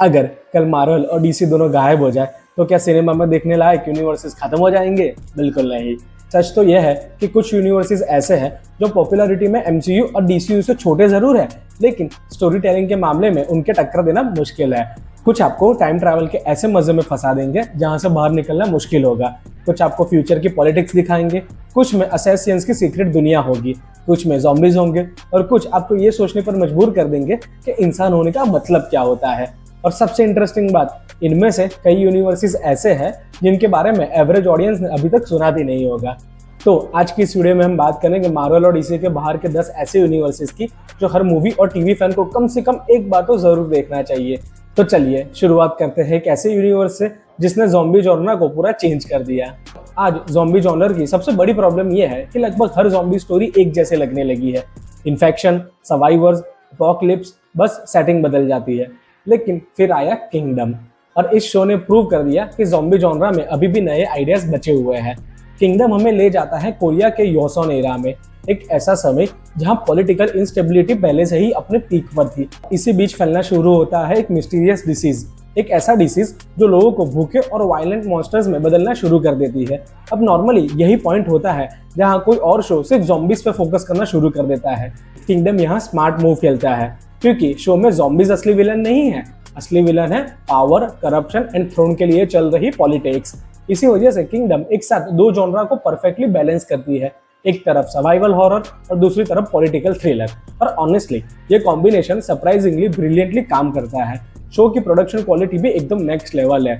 अगर कल मार्वल और डीसी दोनों गायब हो जाए तो क्या सिनेमा में देखने लायक यूनिवर्सेस खत्म हो जाएंगे? बिल्कुल नहीं। सच तो यह है कि कुछ यूनिवर्सेस ऐसे हैं जो पॉपुलैरिटी में एमसीयू और डीसीयू से छोटे जरूर हैं, लेकिन स्टोरी टेलिंग के मामले में उनके टक्कर देना मुश्किल है। कुछ आपको टाइम ट्रैवल के ऐसे मजे में फंसा देंगे जहां से बाहर निकलना मुश्किल होगा। कुछ आपको फ्यूचर की पॉलिटिक्स दिखाएंगे, कुछ में असैसियंस की सीक्रेट दुनिया होगी, कुछ में ज़ॉम्बीज होंगे और कुछ आपको ये सोचने पर मजबूर कर देंगे कि इंसान होने का मतलब क्या होता है। और सबसे इंटरेस्टिंग बात, इनमें से कई यूनिवर्सेस ऐसे हैं जिनके बारे में एवरेज ऑडियंस ने अभी तक सुना भी नहीं होगा। तो आज की इस वीडियो में हम बात करेंगे मार्वल और डीसी के बाहर के 10 ऐसे यूनिवर्सेस की जो हर मूवी और टीवी फैन को कम से कम एक बार तो जरूर देखना चाहिए। तो चलिए शुरुआत करते हैं एक ऐसे यूनिवर्स से जिसने ज़ॉम्बी जॉनर को पूरा चेंज कर दिया। आज ज़ॉम्बी जॉनर की सबसे बड़ी प्रॉब्लम यह है कि लगभग हर ज़ॉम्बी स्टोरी एक जैसे लगने लगी है। इन्फेक्शन, सर्वाइवर्स, अपोकलिप्स, बस सेटिंग बदल जाती है। लेकिन फिर आया किंगडम और इस शो ने प्रूव कर दिया कि ज़ॉम्बी जॉनरा में अभी भी नए आइडियाज बचे हुए हैं। किंगडम हमें ले जाता है कोरिया के योसन एरा में, एक ऐसा समय जहां पॉलिटिकल इंस्टेबिलिटी पहले से ही अपने पीक पर थी। इसी बीच फैलना शुरू होता है एक मिस्टीरियस डिसीज, एक ऐसा डिसीज जो लोगों को भूखे और वायलेंट मॉन्स्टर्स में बदलना शुरू कर देती है। अब नॉर्मली यही पॉइंट होता है जहां कोई और शो सिर्फ ज़ॉम्बीज पे फोकस करना शुरू कर देता है। किंगडम यहाँ स्मार्ट मूव खेलता है क्योंकि शो में ज़ॉम्बीज असली विलन नहीं है, असली विलन है पावर, करप्शन एंड थ्रोन के लिए चल रही पॉलिटिक्स। इसी वजह से किंगडम एक साथ दो जॉनरा को परफेक्टली बैलेंस करती है, एक तरफ सर्वाइवल हॉरर और दूसरी तरफ पॉलिटिकल थ्रिलर। और ऑनेस्टली ये कॉम्बिनेशन सरप्राइजिंगली ब्रिलियंटली काम करता है। शो की प्रोडक्शन क्वालिटी भी एकदम नेक्स्ट लेवल है।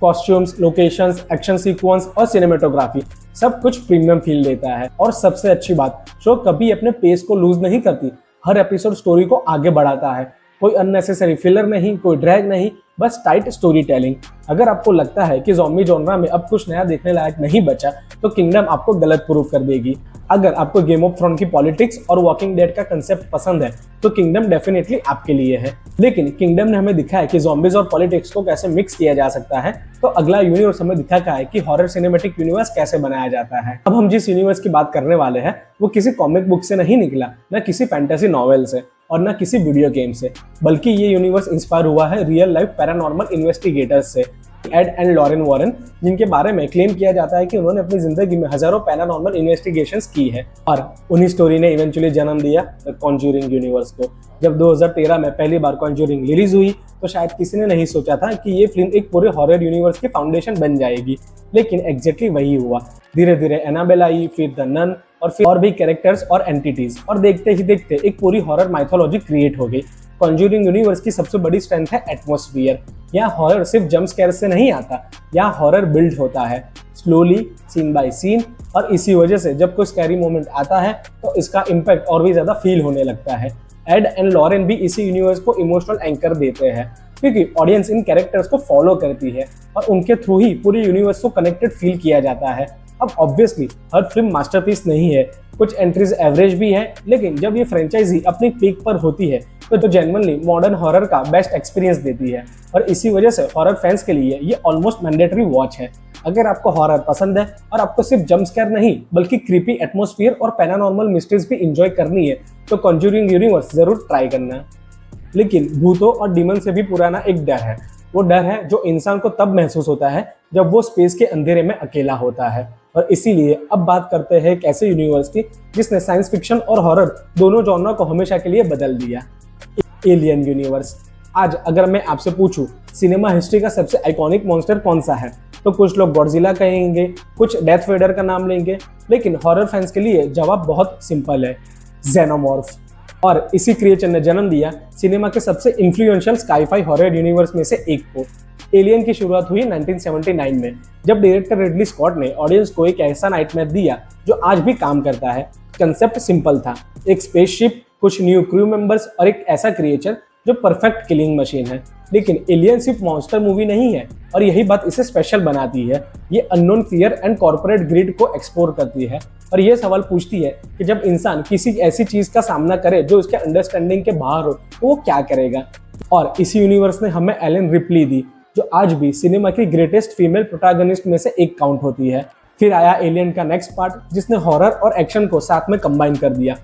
कॉस्ट्यूम्स, लोकेशंस, एक्शन सीक्वेंस और सिनेमेटोग्राफी सब कुछ प्रीमियम फील देता है। और सबसे अच्छी बात, शो कभी अपने पेस को लूज नहीं करती, हर एपिसोड स्टोरी को आगे बढ़ाता है। कोई अननेसेसरी फिलर नहीं, कोई ड्रैग नहीं, बस टाइट स्टोरी टेलिंग। अगर आपको लगता है कि ज़ॉम्बी जॉनरा में अब कुछ नया देखने लायक नहीं बचा तो किंगडम आपको गलत प्रूव कर देगी। अगर आपको गेम ऑफ थ्रोन की पॉलिटिक्स और वॉकिंग डेड का कंसेप्ट पसंद है तो किंगडम डेफिनेटली आपके लिए है। लेकिन किंगडम ने हमें दिखाया कि ज़ॉम्बीज और पॉलिटिक्स को कैसे मिक्स किया जा सकता है, तो अगला यूनिवर्स हमें दिखाता है कि हॉरर सिनेमैटिक यूनिवर्स कैसे बनाया जाता है। अब हम जिस यूनिवर्स की बात करने वाले हैं वो किसी कॉमिक बुक से नहीं निकला, न किसी फैंटेसी नॉवेल से और न किसी वीडियो गेम से, बल्कि ये यूनिवर्स इंस्पायर हुआ है रियल लाइफ पैरानॉर्मल इन्वेस्टिगेटर्स से। एड एंड लॉरेन वॉरेन, जिनके बारे में क्लेम किया जाता है कि उन्होंने अपनी जिंदगी में हजारों पैरानॉर्मल इन्वेस्टिगेशंस की है और उन्हीं स्टोरी ने इवेंचुअली जन्म दिया द कॉन्ज्यूरिंग यूनिवर्स को। जब 2013 में पहली बार कॉन्ज्यूरिंग रिलीज हुई तो शायद किसी ने नहीं सोचा था कि ये फिल्म एक पूरे हॉरर यूनिवर्स की फाउंडेशन बन जाएगी, लेकिन एग्जैक्टली वही हुआ। धीरे धीरे एनाबेल आई, फिर द नन और फिर और भी कैरेक्टर्स और एंटिटीज, और देखते ही देखते एक पूरी हॉरर माइथोलॉजी क्रिएट हो गई। कॉन्ज्यूरिंग यूनिवर्स की सबसे बड़ी स्ट्रेंथ है एटमॉस्फियर। यहाँ हॉरर सिर्फ जंप स्केयर से नहीं आता, यहाँ हॉरर बिल्ड होता है स्लोली, सीन बाय सीन। और इसी वजह से जब कोई स्कैरी मोमेंट आता है तो इसका इम्पैक्ट और भी ज्यादा फील होने लगता है। एड एंड लॉरेन भी इसी यूनिवर्स को इमोशनल एंकर देते हैं क्योंकि ऑडियंस इन कैरेक्टर्स को फॉलो करती है और उनके थ्रू ही पूरे यूनिवर्स को कनेक्टेड फील किया जाता है। अब ऑब्वियसली हर फिल्म मास्टरपीस नहीं है, कुछ एंट्रीज एवरेज भी है, लेकिन जब ये फ्रेंचाइजी अपनी पीक पर होती है तो जेन्युइनली मॉडर्न हॉरर का बेस्ट एक्सपीरियंस देती है। और इसी वजह से हॉरर फैंस के लिए ये ऑलमोस्ट मैंडेटरी वॉच है। अगर आपको हॉरर पसंद है और आपको सिर्फ जंप स्केयर नहीं बल्कि क्रीपी एटमॉस्फेयर और पैरानॉर्मल मिस्ट्रीज भी इंजॉय करनी है तो कॉन्ज्यूरिंग यूनिवर्स जरूर ट्राई करना। लेकिन भूतों और डीमन से भी पुराना एक डर है। वो डर है जो इंसान को तब महसूस होता है जब वो स्पेस के अंधेरे में अकेला होता है। और इसीलिए अब बात करते हैं एक ऐसे यूनिवर्स की जिसने साइंस फिक्शन और हॉरर दोनों जॉनर को हमेशा के लिए बदल दिया, एलियन यूनिवर्स। आज अगर मैं आपसे पूछूं सिनेमा हिस्ट्री का सबसे आइकॉनिक मॉन्स्टर कौन सा है तो कुछ लोग गॉडजिला कहेंगे, कुछ डेथ वेडर का नाम लेंगे, लेकिन हॉरर फैंस के लिए जवाब बहुत सिंपल है, जेनोमॉर्फ। और इसी क्रिएचर ने जन्म दिया सिनेमा के सबसे इन्फ्लुएंशियल स्काई-फाई हॉरर यूनिवर्स में से एक को। एलियन की शुरुआत हुई 1979 में जब डायरेक्टर रिडली स्कॉट ने ऑडियंस को एक ऐसा नाइटमेयर दिया जो आज भी काम करता है। कंसेप्ट सिंपल था, एक स्पेसशिप, कुछ न्यू क्रू मेंबर्स और एक ऐसा क्रिएचर जो परफेक्ट किलिंग मशीन है। लेकिन एलियन सिर्फ मॉन्स्टर मूवी नहीं है और यही बात इसे स्पेशल बनाती है। ये unknown fear and corporate grid को एक्सप्लोर करती है और ये सवाल पूछती है कि जब इंसान किसी ऐसी चीज का सामना करे जो उसके अंडरस्टैंडिंग के बाहर हो तो वो क्या करेगा। और इसी यूनिवर्स ने हमें एलन रिप्ली दी जो आज भी सिनेमा की ग्रेटेस्ट फीमेल प्रोटैगनिस्ट में से एक काउंट होती है। फिर आया एलियन का नेक्स्ट पार्ट जिसने हॉरर और एक्शन को साथ में कंबाइन कर दिया,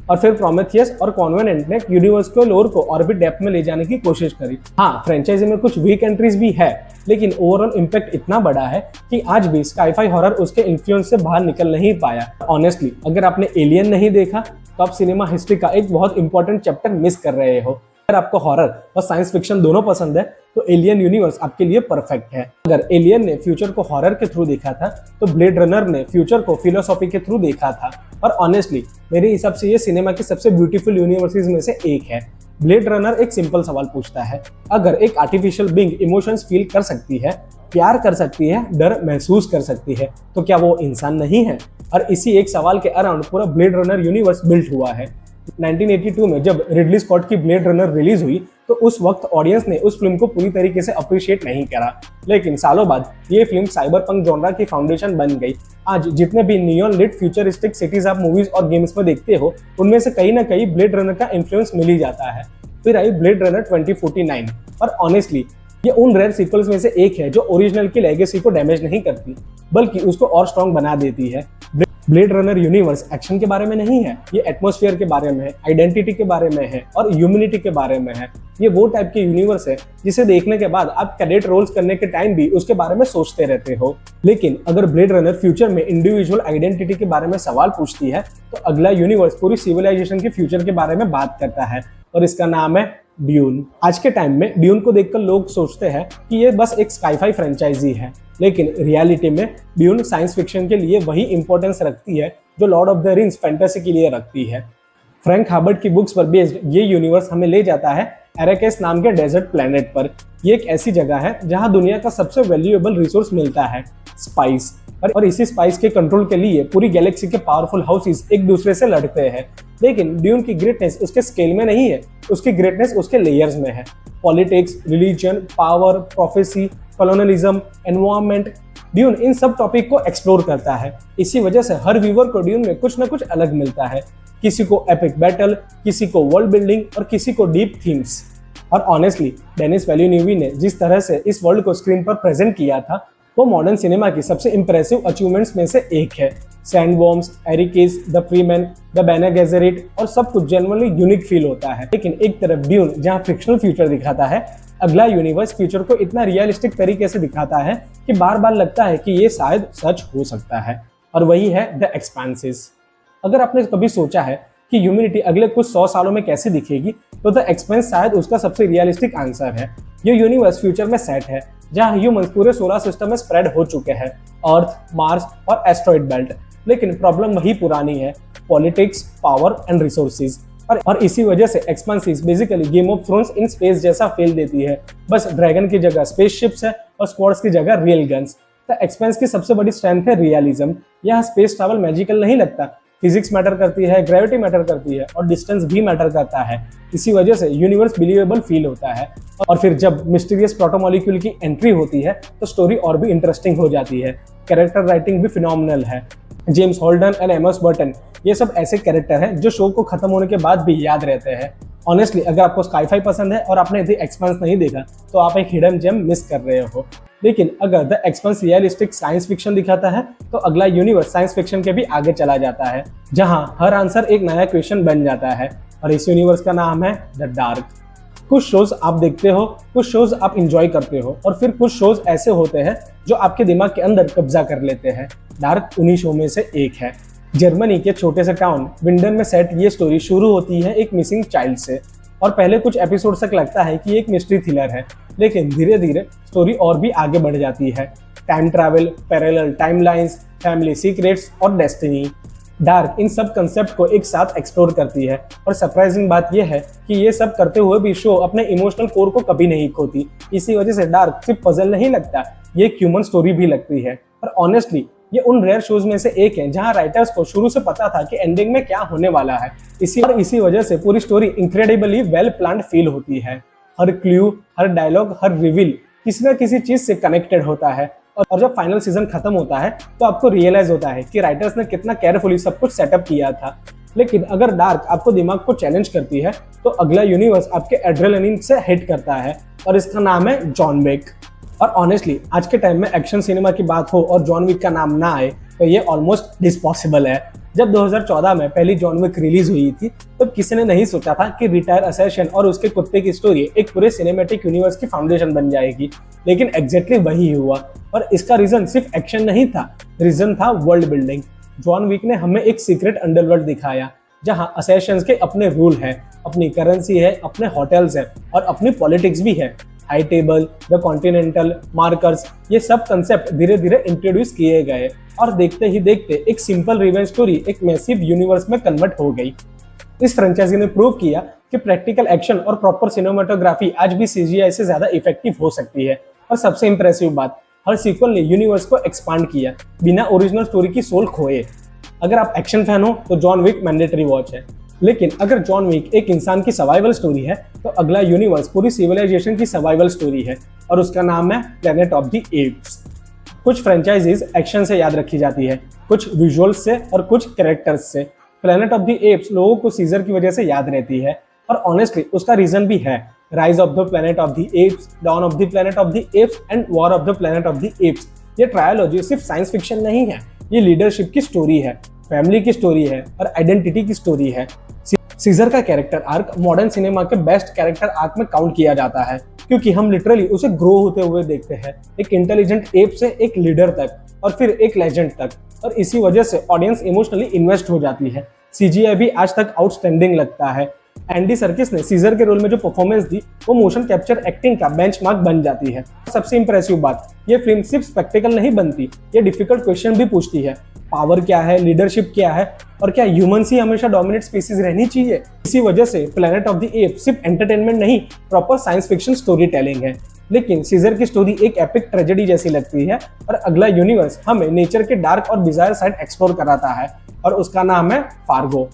और फिर प्रोमेथियस और कॉन्वेनेंट ने यूनिवर्स के लोर को और भी डेप्थ में ले जाने की कोशिश करी। हाँ, फ्रेंचाइजी में कुछ वीक एंट्रीज भी है, लेकिन ओवरऑल इम्पैक्ट इतना बड़ा है कि आज भी स्काई-फाई हॉरर उसके इन्फ्लुएंस से बाहर निकल नहीं पाया। ऑनेस्टली, अगर आपने एलियन नहीं देखा तो आप सिनेमा हिस्ट्री का एक बहुत इंपॉर्टेंट चैप्टर मिस कर रहे हो। अगर आपको हॉरर और साइंस फिक्शन दोनों पसंद है तो एलियन यूनिवर्स आपके लिए परफेक्ट है। अगर एलियन ने फ्यूचर को हॉरर के थ्रू देखा था तो ब्लेड रनर ने फ्यूचर को फिलोसॉफी के थ्रू देखा था। और ऑनेस्टली मेरे हिसाब से ये सिनेमा की सबसे ब्यूटीफुल यूनिवर्सेस में से एक है। ब्लेड रनर एक सिंपल सवाल पूछता है, अगर एक आर्टिफिशियल बीइंग इमोशंस फील कर सकती है, प्यार कर सकती है, डर महसूस कर सकती है, तो क्या वो इंसान नहीं है? और इसी एक सवाल के अराउंड पूरा ब्लेड रनर यूनिवर्स बिल्ट हुआ है। 1982 में जब रिडली स्कॉट की ब्लेड रनर रिलीज हुई तो उस वक्त ऑडियंस ने उस फिल्म को पूरी तरीके से अप्रिशिएट नहीं करा, लेकिन सालों बाद ये फिल्म साइबरपंक जॉनरा की फाउंडेशन बन गई। आज जितने भी नियॉन लिट फ्यूचरिस्टिक सिटीज आप मूवीज और गेम्स में देखते हो, उनमें से कहीं ना कहीं ब्लेड रनर का इन्फ्लुएंस मिल ही जाता है। फिर आई ब्लेड रनर 2049 और ऑनेस्टली ये उन रेयर सीक्वल्स में से एक है जो ओरिजिनल की लेगेसी को डैमेज नहीं करती, बल्कि उसको और स्ट्रॉन्ग बना देती है। ब्लेड रनर यूनिवर्स एक्शन के बारे में नहीं है, ये एटमॉस्फेयर के बारे में है, आइडेंटिटी के बारे में है और ह्यूमैनिटी के बारे में है। ये वो टाइप के यूनिवर्स है जिसे देखने के बाद आप कैडेट रोल्स करने के टाइम भी उसके बारे में सोचते रहते हो। लेकिन अगर ब्लेड रनर फ्यूचर में इंडिविजुअल आइडेंटिटी के बारे में सवाल पूछती है तो अगला यूनिवर्स पूरी सिविलाइजेशन के फ्यूचर के बारे में बात करता है और इसका नाम है ड्यून। आज के टाइम में ड्यून को देखकर लोग सोचते हैं कि ये बस एक स्काई-फाई फ्रेंचाइजी है, लेकिन रियलिटी में ड्यून साइंस फिक्शन के लिए वही इंपॉर्टेंस रखती है जो Lord of the rings fantasy के लिए रखती है। फ्रैंक हार्बर्ट की बुक्स पर बेस्ड ये यूनिवर्स हमें ले जाता है एरेकेस नाम के डेजर्ट प्लेनेट पर। ये एक ऐसी जगह है जहां दुनिया का सबसे वैल्यूएबल रिसोर्स मिलता है, स्पाइस। और इसी स्पाइस के कंट्रोल के लिए पूरी गैलेक्सी के पावरफुल हाउसेस एक दूसरे से लड़ते हैं। लेकिन ड्यून की ग्रेटनेस उसके स्केल में नहीं है, उसकी ग्रेटनेस उसके लेयर्स में है। Politics, religion, power, prophecy, colonialism, environment, Dune इन सब टॉपिक को एक्सप्लोर करता है। इसी वजह से हर व्यूअर को ड्यून में कुछ ना कुछ अलग मिलता है। किसी को एपिक बैटल, किसी को वर्ल्ड बिल्डिंग और किसी को डीप थीम्स। और ऑनेस्टली डेनिस विल्लेन्यूव ने जिस तरह से इस वर्ल्ड को स्क्रीन पर प्रेजेंट किया था वो मॉडर्न सिनेमा की सबसे इंप्रेसिव अचीवमेंट्स में से एक है। सैंडवर्म्स, एरिकिस, द फ्रीमैन, द बेने गेजेरिट और सब कुछ जेन्युइनली यूनिक फील होता है। लेकिन एक तरफ ड्यून जहां फिक्शनल फ्यूचर दिखाता है, अगला यूनिवर्स फ्यूचर को इतना रियलिस्टिक तरीके से दिखाता है कि बार बार लगता है कि ये शायद सच हो सकता है। और वही है द एक्सपेंसेस। अगर आपने कभी सोचा है कि ह्यूमैनिटी अगले कुछ 100 सालों में कैसे दिखेगी तो द एक्सपेंस शायद उसका सबसे रियलिस्टिक आंसर है। ये यूनिवर्स फ्यूचर में सेट है जहां ह्यूमंस पूरे सोलर सिस्टम में स्प्रेड हो चुके हैं, अर्थ, मार्स और एस्ट्रॉइड बेल्ट। लेकिन प्रॉब्लम वही पुरानी है, पॉलिटिक्स, पावर एंड रिसोर्सेज। और इसी वजह से expenses basically game of thrones in space जैसा फेल देती है। बस ड्रैगन की जगह स्पेसशिप्स है और स्क्वाड्स की जगह रियल गन्स। द एक्सपेंस की सबसे बड़ी स्ट्रेंथ है रियलिज्म। यहाँ स्पेस ट्रैवल मैजिकल नहीं लगता, फिजिक्स मैटर करती है, ग्रेविटी मैटर करती है और डिस्टेंस भी मैटर करता है। इसी वजह से यूनिवर्स बिलीवेबल फील होता है। और फिर जब मिस्टीरियस प्रोटोमॉलिक्यूल की एंट्री होती है तो स्टोरी और भी इंटरेस्टिंग हो जाती है। कैरेक्टर राइटिंग भी फिनोमिनल है। जेम्स हॉल्डन एंड एमस बर्टन ये सब ऐसे कैरेक्टर हैं जो शो को खत्म होने के बाद भी याद रहते हैं। ऑनेस्टली अगर आपको स्काई-फाई पसंद है और आपने द एक्सपेंस नहीं देखा तो आप एक हिडन जेम मिस कर रहे हो। लेकिन अगर the expense realistic science fiction दिखाता है तो अगला यूनिवर्स साइंस फिक्शन के भी आगे चला जाता है, जहां हर आंसर एक नया क्वेश्चन बन जाता है। और इस यूनिवर्स का नाम है द डार्क। कुछ शोज आप देखते हो, कुछ शोज आप इंजॉय करते हो और फिर कुछ शोज ऐसे होते हैं जो आपके दिमाग के अंदर कब्जा कर लेते हैं। डार्क उन्हीं शो में से एक है। जर्मनी के छोटे से टाउन विंडन में सेट ये स्टोरी शुरू होती है एक मिसिंग चाइल्ड से। और पहले कुछ एपिसोड तक लगता है कि एक मिस्ट्री थ्रिलर है, लेकिन धीरे धीरे स्टोरी और भी आगे बढ़ जाती है। Time travel, parallel timelines, family secrets और डेस्टिनी। डार्क इन सब कंसेप्ट को एक साथ एक्सप्लोर करती है और सरप्राइजिंग बात यह है कि ये सब करते हुए भी शो अपने इमोशनल कोर को कभी नहीं खोती। इसी वजह से डार्क सिर्फ पजल नहीं लगता, ये एक ह्यूमन स्टोरी भी लगती है। और ऑनेस्टली ये उन रेयर शोज में से एक है जहां राइटर्स को शुरू से पता था कि एंडिंग में क्या होने वाला है। इसी वजह से पूरी story incredibly well planned feel होती है। हर क्लू, हर डायलॉग, हर रिवील किसी न किसी चीज से कनेक्टेड होता है। और जब फाइनल सीजन खत्म होता है तो आपको रियलाइज होता है कि राइटर्स ने कितना केयरफुली सब कुछ सेटअप किया था। लेकिन अगर डार्क आपको दिमाग को चैलेंज करती है तो अगला यूनिवर्स आपके एड्रेनलिन से हिट करता है और इसका नाम है जॉन विक। और ऑनेस्टली आज के टाइम में एक्शन सिनेमा की बात हो और जॉन विक का नाम ना आए तो ये ऑलमोस्ट डिस्पॉसिबल है। जब 2014 में पहली जॉन विक रिलीज हुई थी तो किसी ने नहीं सोचा था कि रिटायर असैसिन और उसके कुत्ते की स्टोरी एक पूरे सिनेमैटिक यूनिवर्स की फाउंडेशन बन जाएगी। लेकिन एग्जैक्टली वही हुआ, और इसका रीजन सिर्फ एक्शन नहीं था, रीजन था वर्ल्ड बिल्डिंग। जॉन विक ने हमें एक सीक्रेट अंडरवर्ल्ड दिखाया जहां असैसिन्स के अपने रूल है, अपनी करेंसी है, अपने होटल्स है और अपनी पॉलिटिक्स भी है। High table, the continental, markers, ये सब कंसेप्ट धीरे धीरे इंट्रोड्यूस किए गए और देखते ही देखते एक सिंपल रिवेंज स्टोरी एक मैसिव यूनिवर्स में कन्वर्ट हो गई। इस फ्रेंचाइजी ने प्रूव किया कि प्रैक्टिकल एक्शन और प्रॉपर सिनेमाटोग्राफी आज भी सीजीआई से ज्यादा इफेक्टिव हो सकती है। और सबसे इंप्रेसिव बात, हर सीक्वल ने यूनिवर्स को एक्सपांड किया बिना ओरिजिनल स्टोरी की सोल खोए। अगर आप एक्शन फैन हो तो जॉन विक मैंडेटरी वॉच है, लेकिन अगर जॉन विक एक इंसान की सर्वाइवल स्टोरी है तो अगला यूनिवर्स पूरी सिविलाइजेशन की सर्वाइवल स्टोरी है, और उसका नाम है प्लेनेट ऑफ द एप्स। कुछ फ्रेंचाइजीज एक्शन से याद रखी जाती है, कुछ विजुअल्स से और कुछ कैरेक्टर्स से। प्लेनेट ऑफ द एप्स लोगों को सीजर की वजह से याद रहती है, और ऑनेस्टली उसका रीजन भी है। Rise of the planet of the apes, dawn of the planet of the apes and war of the planet of the apes. ये ट्रायोलॉजी सिर्फ साइंस फिक्शन नहीं है, ये लीडरशिप की स्टोरी है, फैमिली की स्टोरी है और आइडेंटिटी की स्टोरी है। सीजर का कैरेक्टर आर्क मॉडर्न सिनेमा के बेस्ट कैरेक्टर आर्क में काउंट किया जाता है, क्योंकि हम लिटरली उसे ग्रो होते हुए देखते हैं, एक इंटेलिजेंट एप से एक लीडर तक और फिर एक लेजेंड तक, और इसी वजह से ऑडियंस इमोशनली इन्वेस्ट हो जाती है। सीजीआई भी आज तक आउटस्टैंडिंग लगता है। एंडी सर्किस ने सीजर के रोल में जो परफॉर्मेंस दी वो मोशन कैप्चर एक्टिंग का बेंचमार्क बन जाती है। सबसे इंप्रेसिव बात, ये फिल्म सिर्फ स्पेक्टिकल नहीं बनती, ये डिफिकल्ट क्वेश्चन भी पूछती है। पावर क्या है, लीडरशिप क्या है, और क्या ह्यूमंस ही हमेशा डोमिनेट स्पीसीज रहनी चाहिए। इसी वजह से प्लेनेट ऑफ द एप्स सिर्फ एंटरटेनमेंट नहीं, proper science fiction story telling है। लेकिन सीजर की स्टोरी एक एपिक ट्रेजेडी जैसी लगती है, और अगला यूनिवर्स हमें नेचर के डार्क और बिजायर साइड एक्सप्लोर कराता है, और उसका नाम है फार्गो।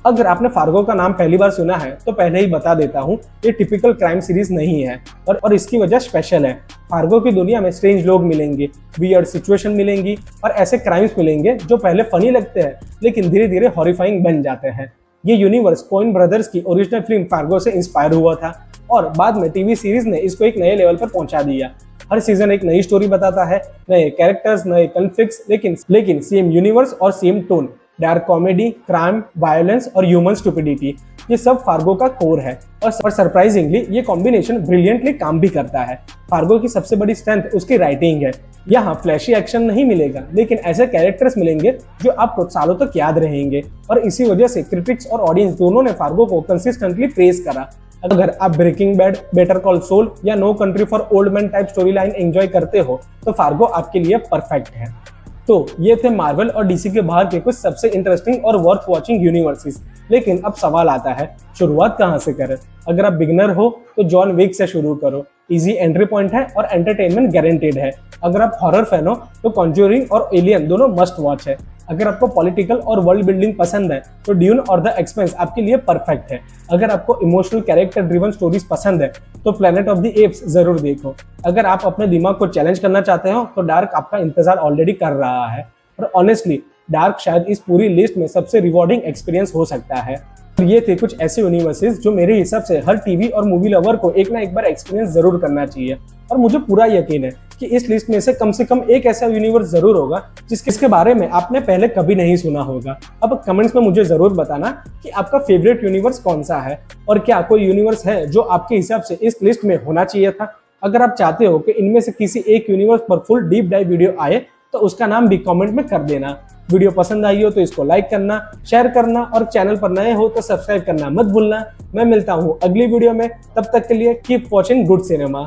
अगर आपने फार्गो का नाम पहली बार सुना है तो पहले ही बता देता हूँ, ये टिपिकल क्राइम सीरीज नहीं है, और इसकी वजह स्पेशल है। फार्गो की दुनिया में स्ट्रेंज लोग मिलेंगे, वियर्ड सिचुएशन मिलेंगी और ऐसे क्राइम्स मिलेंगे जो पहले फनी लगते हैं लेकिन धीरे धीरे हॉरिफाइंग बन जाते हैं। ये यूनिवर्स कोइन ब्रदर्स की ओरिजिनल फिल्म फार्गो से इंस्पायर हुआ था, और बाद में टीवी सीरीज ने इसको एक नए लेवल पर पहुंचा दिया। हर सीजन एक नई स्टोरी बताता है, नए कैरेक्टर्स, नए कॉन्फ्लिक्ट्स, लेकिन सेम यूनिवर्स और same tone. Dark comedy, crime, violence और ह्यूमन स्टुपिडिटी, ये सब फार्गो का कोर है, और सरप्राइजिंगली ये कॉम्बिनेशन ब्रिलियंटली काम भी करता है। फार्गो की सबसे बड़ी स्ट्रेंथ उसकी राइटिंग है। यहाँ फ्लैशी एक्शन नहीं मिलेगा, लेकिन ऐसे कैरेक्टर्स मिलेंगे जो आपको सालों तक याद रहेंगे, और इसी वजह से क्रिटिक्स और ऑडियंस दोनों ने फार्गो को कंसिस्टेंटली प्रेज करा। अगर आप Breaking Bad, Better Call Saul या No Country for Old Man type story line enjoy करते हो तो फार्गो आपके लिए परफेक्ट है। तो ये थे मार्वल और डीसी के बाहर के कुछ सबसे इंटरेस्टिंग और वर्थ वॉचिंग यूनिवर्सेस। लेकिन अब सवाल आता है, शुरुआत कहाँ से करें? अगर आप बिगनर हो तो जॉन विक से शुरू करो, इजी एंट्री पॉइंट है और एंटरटेनमेंट गारंटेड है। अगर आप हॉरर फैन हो तो कॉन्ज्यूरिंग और एलियन दोनों मस्ट वॉच है। अगर आपको पॉलिटिकल और वर्ल्ड बिल्डिंग पसंद है तो ड्यून और द एक्सपेंस आपके लिए परफेक्ट है। अगर आपको इमोशनल कैरेक्टर ड्रिवन स्टोरीज पसंद है तो प्लेनेट ऑफ द एप्स जरूर देखो। अगर आप अपने दिमाग को चैलेंज करना चाहते हो तो डार्क आपका इंतजार ऑलरेडी कर रहा है, और ऑनेस्टली डार्क शायद इस पूरी लिस्ट में सबसे रिवॉर्डिंग एक्सपीरियंस हो सकता है। ये थे कुछ ऐसे यूनिवर्सेस जो मेरे हिसाब से हर टीवी और मूवी लवर को एक ना एक बार एक्सपीरियंस जरूर करना चाहिए, और मुझे पूरा यकीन है कि इस लिस्ट में से कम एक ऐसा यूनिवर्स जरूर होगा जिसके बारे में आपने पहले कभी नहीं सुना होगा। अब कमेंट्स में मुझे जरूर बताना कि आपका फेवरेट यूनिवर्स कौन सा है, और क्या कोई यूनिवर्स है जो आपके हिसाब से इस लिस्ट में होना चाहिए था। अगर आप चाहते हो कि इनमें से किसी एक यूनिवर्स पर फुल डीप डाइव वीडियो आए तो उसका नाम भी कमेंट में कर देना। वीडियो पसंद आई हो तो इसको लाइक करना, शेयर करना, और चैनल पर नए हो तो सब्सक्राइब करना मत भूलना। मैं मिलता हूँ अगली वीडियो में, तब तक के लिए कीप वॉचिंग गुड सिनेमा।